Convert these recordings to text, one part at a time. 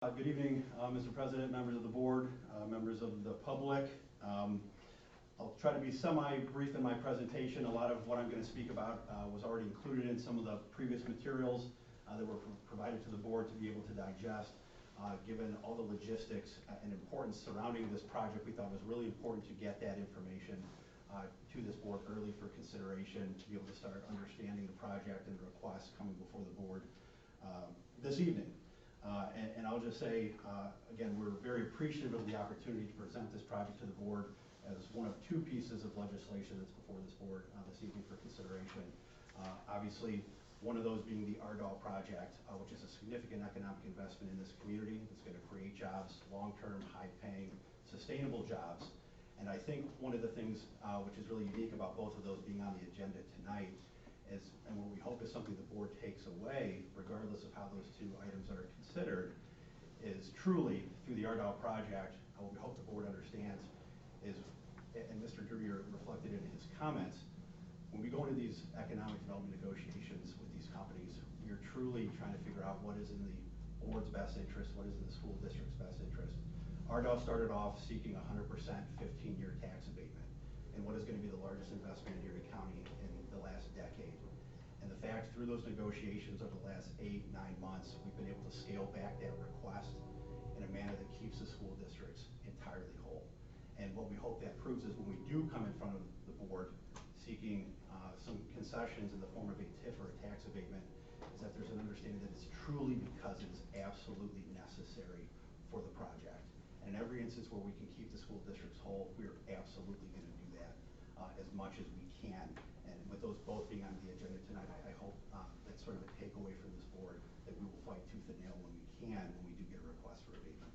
Good evening, Mr. President, members of the board, members of the public. I'll try to be semi-brief in my presentation. A lot of what I'm going to speak about was already included in some of the previous materials that were provided to the board to be able to digest. Given all the logistics and importance surrounding this project, we thought it was really important to get that information to this board early for consideration, to be able to start understanding the project and the requests coming before the board this evening. And I'll just say, again, we're very appreciative of the opportunity to present this project to the board as one of two pieces of legislation that's before this board this evening for consideration. Obviously, one of those being the RDOL project, which is a significant economic investment in this community. It's going to create jobs, long-term, high-paying, sustainable jobs. And I think one of the things which is really unique about both of those being on the agenda tonight is, and what we hope is something the board takes away, regardless of how those two items are considered, is truly through the RDOL project, what we hope the board understands is, and Mr. Dreer reflected in his comments, when we go into these economic development negotiations with these companies, we are truly trying to figure out what is in the board's best interest, what is in the school district's best interest. RDOL started off seeking 100% 15-year tax abatement, and what is going to be the largest investment in Erie County in the last decade. And the fact, through those negotiations over the last 8-9 months, we've been able to scale back that request in a manner that keeps the school districts entirely whole. And what we hope that proves is when we do come in front of the board seeking some concessions in the form of a TIF or a tax abatement, is that there's an understanding that it's truly because it is absolutely necessary for the project. And in every instance where we can keep the school districts whole, we're absolutely going to do that as much as we can. And with those both being on the agenda tonight, I hope that's sort of a takeaway from this board, that we will fight tooth and nail when we can, when we do get a request for abatement.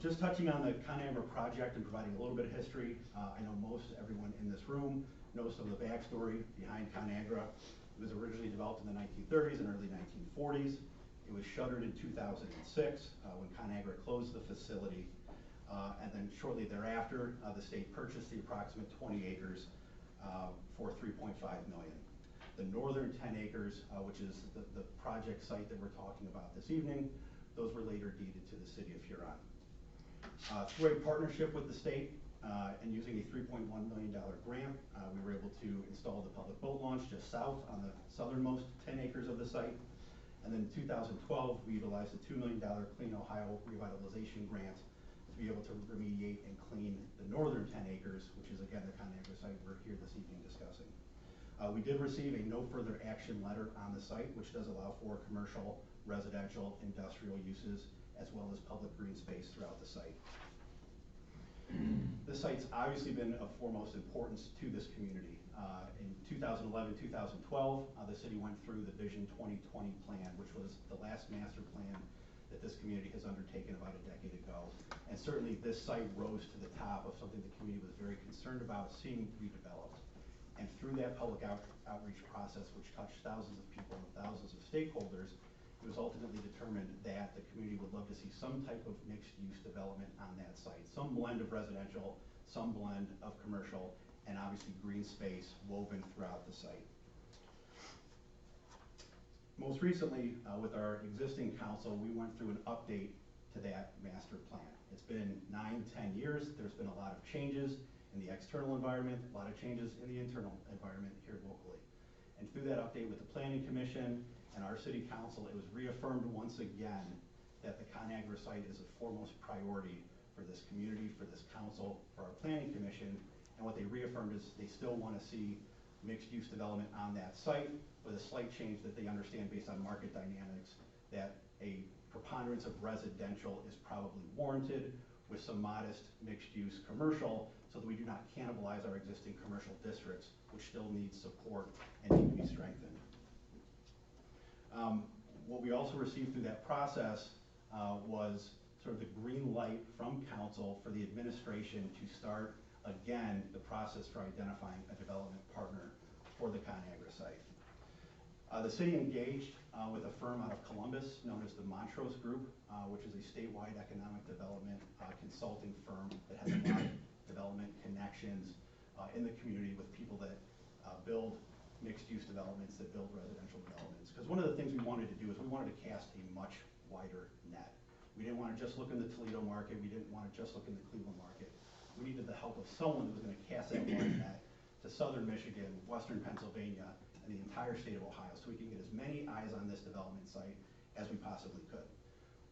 Just touching on the Conagra Project and providing a little bit of history, I know most everyone in this room knows some of the backstory behind Conagra. It was originally developed in the 1930s and early 1940s. It was shuttered in 2006 when Conagra closed the facility. And then shortly thereafter, the state purchased the approximate 20 acres for $3.5 million. The northern 10 acres, which is the project site that we're talking about this evening, those were later deeded to the city of Huron. Through a partnership with the state and using a $3.1 million grant, we were able to install the public boat launch just south on the southernmost 10 acres of the site. And then in 2012, we utilized a $2 million Clean Ohio Revitalization Grant to be able to remediate and clean the northern 10 acres, which is again the Conagra site we're here this evening discussing. We did receive a no further action letter on the site, which does allow for commercial, residential, industrial uses, as well as public green space throughout the site. This site's obviously been of foremost importance to this community. In 2011, 2012, the city went through the Vision 2020 plan, which was the last master plan that this community has undertaken about a decade ago. And certainly this site rose to the top of something the community was very concerned about seeing redeveloped. And through that public outreach process, which touched thousands of people and thousands of stakeholders, it was ultimately determined that the community would love to see some type of mixed-use development on that site, some blend of residential, some blend of commercial, and obviously green space woven throughout the site. Most recently, with our existing council, we went through an update to that master plan. It's been 9-10 years. There's been a lot of changes in the external environment, a lot of changes in the internal environment here locally. And through that update with the Planning Commission and our city council, it was reaffirmed once again that the Conagra site is a foremost priority for this community, for this council, for our Planning Commission. And what they reaffirmed is they still want to see mixed-use development on that site, with a slight change that they understand based on market dynamics, that a preponderance of residential is probably warranted, with some modest mixed-use commercial, so that we do not cannibalize our existing commercial districts, which still need support and need to be strengthened. What we also received through that process was sort of the green light from council for the administration to start again the process for identifying a development partner for the Conagra site. The city engaged with a firm out of Columbus known as the Montrose Group, which is a statewide economic development consulting firm that has a lot of development connections in the community with people that build mixed-use developments, that build residential developments. Because one of the things we wanted to do is we wanted to cast a much wider net. We didn't want to just look in the Toledo market. We didn't want to just look in the Cleveland market. We needed the help of someone who was going to cast that wide net to southern Michigan, western Pennsylvania, and the entire state of Ohio, so we can get as many eyes on this development site as we possibly could.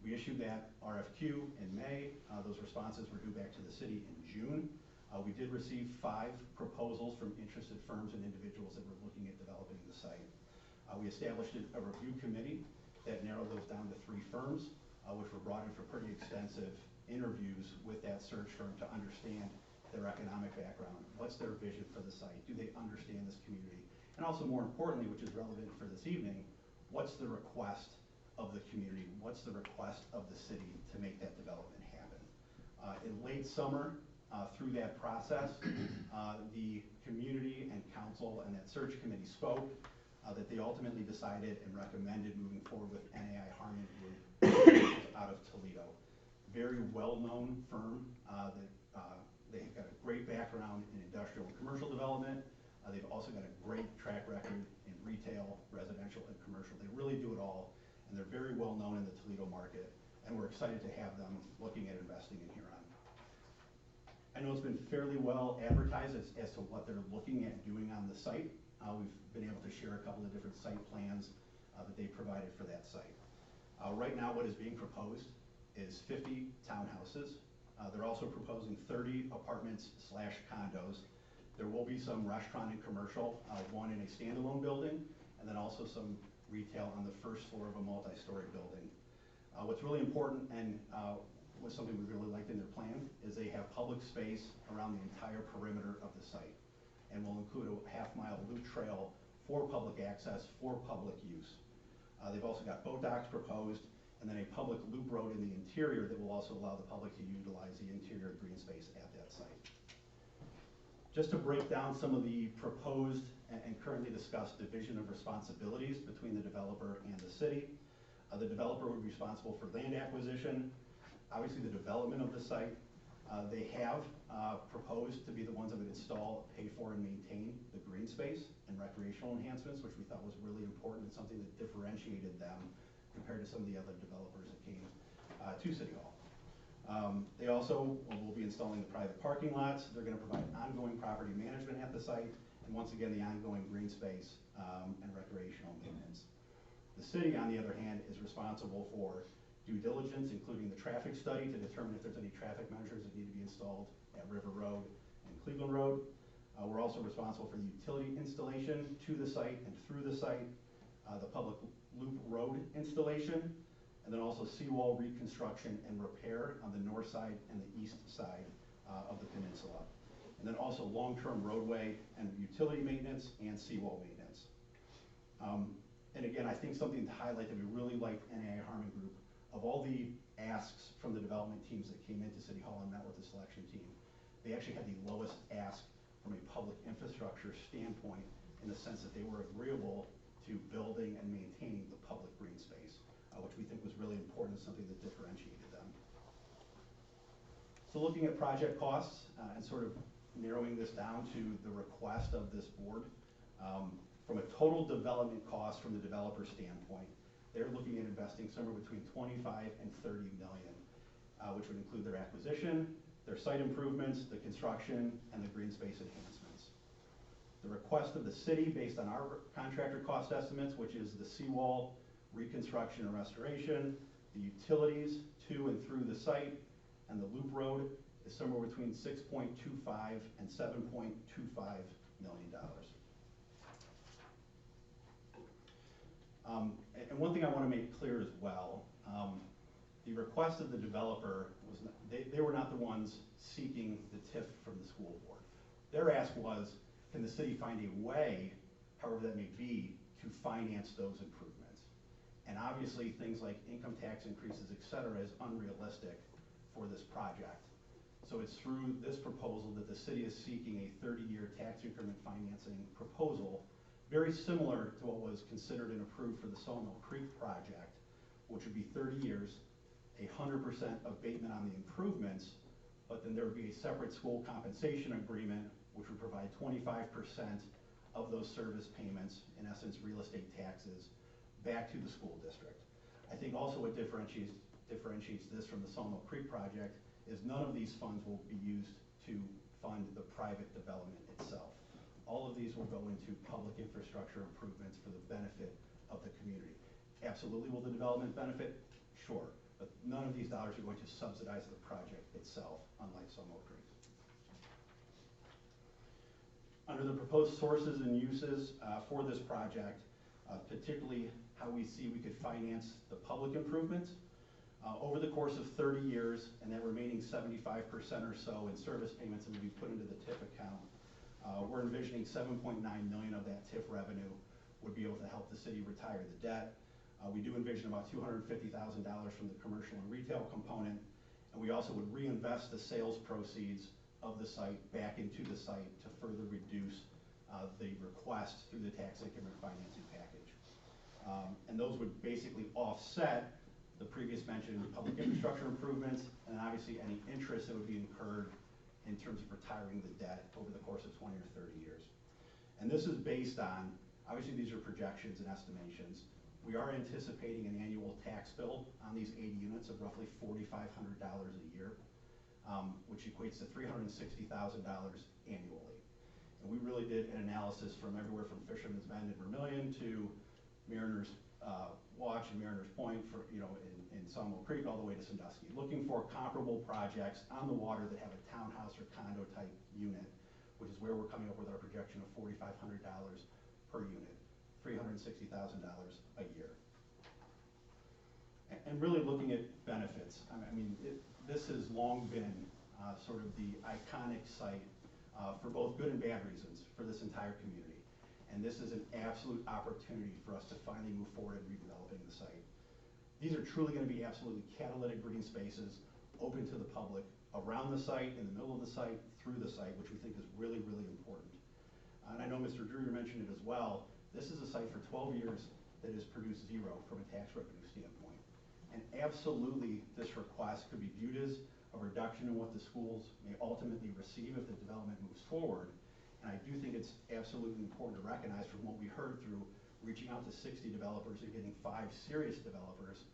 We issued that RFQ in May. Those responses were due back to the city in June. We did receive 5 proposals from interested firms and individuals that were looking at developing the site. We established a review committee that narrowed those down to 3 firms, which were brought in for pretty extensive interviews with that search firm to understand their economic background. What's their vision for the site? Do they understand this community? And also, more importantly, which is relevant for this evening, what's the request of the community? What's the request of the city to make that development happen? In late summer, through that process, the community and council and that search committee spoke, that they ultimately decided and recommended moving forward with NAI Harmon Group out of Toledo. Very well-known firm. They've got a great background in industrial and commercial development. They've also got a great track record in retail, residential, and commercial. They really do it all, and they're very well-known in the Toledo market, and we're excited to have them looking at investing in Huron. I know it's been fairly well advertised as to what they're looking at doing on the site. We've been able to share a couple of different site plans that they provided for that site. Right now, what is being proposed is 50 townhouses. They're also proposing 30 apartments/condos. There will be some restaurant and commercial, one in a standalone building, and then also some retail on the first floor of a multi-story building. What's really important, and was something we really liked in their plan, is they have public space around the entire perimeter of the site, and will include a half-mile loop trail for public access, for public use. They've also got boat docks proposed, and then a public loop road in the interior that will also allow the public to utilize the interior green space at that site. Just to break down some of the proposed and currently discussed division of responsibilities between the developer and the city. The developer would be responsible for land acquisition, obviously the development of the site. They have proposed to be the ones that would install, pay for, and maintain the green space and recreational enhancements, which we thought was really important and something that differentiated them compared to some of the other developers that came to City Hall. They also will be installing the private parking lots. They're going to provide ongoing property management at the site, and once again, the ongoing green space and recreational maintenance. The city, on the other hand, is responsible for due diligence, including the traffic study to determine if there's any traffic measures that need to be installed at River Road and Cleveland Road. We're also responsible for the utility installation to the site and through the site, the public loop road installation, and then also seawall reconstruction and repair on the north side and the east side of the peninsula. And then also long-term roadway and utility maintenance and seawall maintenance. And again, I think something to highlight that we really liked NAI Harmon Group, of all the asks from the development teams that came into City Hall and met with the selection team, they actually had the lowest ask from a public infrastructure standpoint, in the sense that they were agreeable to building and maintaining the public green space, which we think was really important, something that differentiated them. So looking at project costs and sort of narrowing this down to the request of this board, from a total development cost from the developer standpoint, they're looking at investing somewhere between 25 and 30 million, which would include their acquisition, their site improvements, the construction, and the green space enhancements. The request of the city, based on our contractor cost estimates, which is the seawall reconstruction and restoration, the utilities to and through the site, and the loop road, is somewhere between 6.25 and $7.25 million. And one thing I want to make clear as well, the request of the developer was not, they were not the ones seeking the TIF from the school board. Their ask was, can the city find a way, however that may be, to finance those improvements? And obviously things like income tax increases, et cetera, is unrealistic for this project. So it's through this proposal that the city is seeking a 30-year tax increment financing proposal, very similar to what was considered and approved for the Sawmill Creek project, which would be 30 years, 100% abatement on the improvements, but then there would be a separate school compensation agreement, which would provide 25% of those service payments, in essence real estate taxes, back to the school district. I think also what differentiates differentiates this from the Sawmill Creek project is none of these funds will be used to fund the private development itself. All of these will go into public infrastructure improvements for the benefit of the community. Absolutely will the development benefit? Sure, but none of these dollars are going to subsidize the project itself, unlike Sawmill Creek. Under the proposed sources and uses for this project, particularly how we see we could finance the public improvements, over the course of 30 years, and that remaining 75% or so in service payments that would be put into the TIF account, we're envisioning $7.9 million of that TIF revenue would be able to help the city retire the debt. We do envision about $250,000 from the commercial and retail component, and we also would reinvest the sales proceeds of the site back into the site to further reduce the request through the tax income refinancing package. And those would basically offset the previous mentioned public infrastructure improvements, and obviously any interest that would be incurred in terms of retiring the debt over the course of 20 or 30 years. And this is based on, obviously these are projections and estimations. We are anticipating an annual tax bill on these 80 units of roughly $4,500 a year, which equates to $360,000 annually. And we really did an analysis from everywhere from Fisherman's Bend and Vermilion to Mariner's Watch and Mariner's Point for, in Sawmill Creek all the way to Sandusky, looking for comparable projects on the water that have a townhouse or condo type unit, which is where we're coming up with our projection of $4,500 per unit, $360,000 a year. And really looking at benefits. This has long been sort of the iconic site for both good and bad reasons for this entire community. And this is an absolute opportunity for us to finally move forward in redeveloping the site. These are truly going to be absolutely catalytic green spaces open to the public around the site, in the middle of the site, through the site, which we think is really, really important. And I know Mr. Dreyer mentioned it as well. This is a site for 12 years that has produced zero from a tax revenue standpoint. And absolutely, this request could be viewed as a reduction in what the schools may ultimately receive if the development moves forward. And I do think it's absolutely important to recognize from what we heard through reaching out to 60 developers and getting 5 serious developers,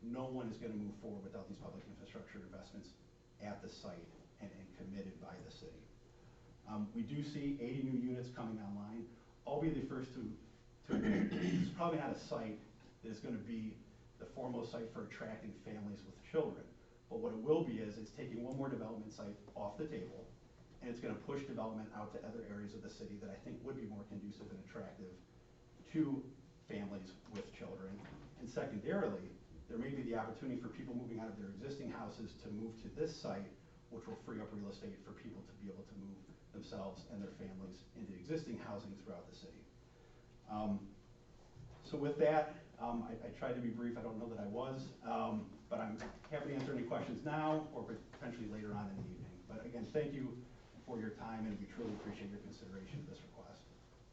no one is going to move forward without these public infrastructure investments at the site and committed by the city. We do see 80 new units coming online. I'll be the first to admit it's probably not a site that is going to be the foremost site for attracting families with children. But what it will be is it's taking one more development site off the table, and it's going to push development out to other areas of the city that I think would be more conducive and attractive to families with children. And secondarily, there may be the opportunity for people moving out of their existing houses to move to this site, which will free up real estate for people to be able to move themselves and their families into existing housing throughout the city. So with that, I tried to be brief. I don't know that I was, but I'm happy to answer any questions now or potentially later on in the evening. But again, thank you for your time, and we truly appreciate your consideration of this request.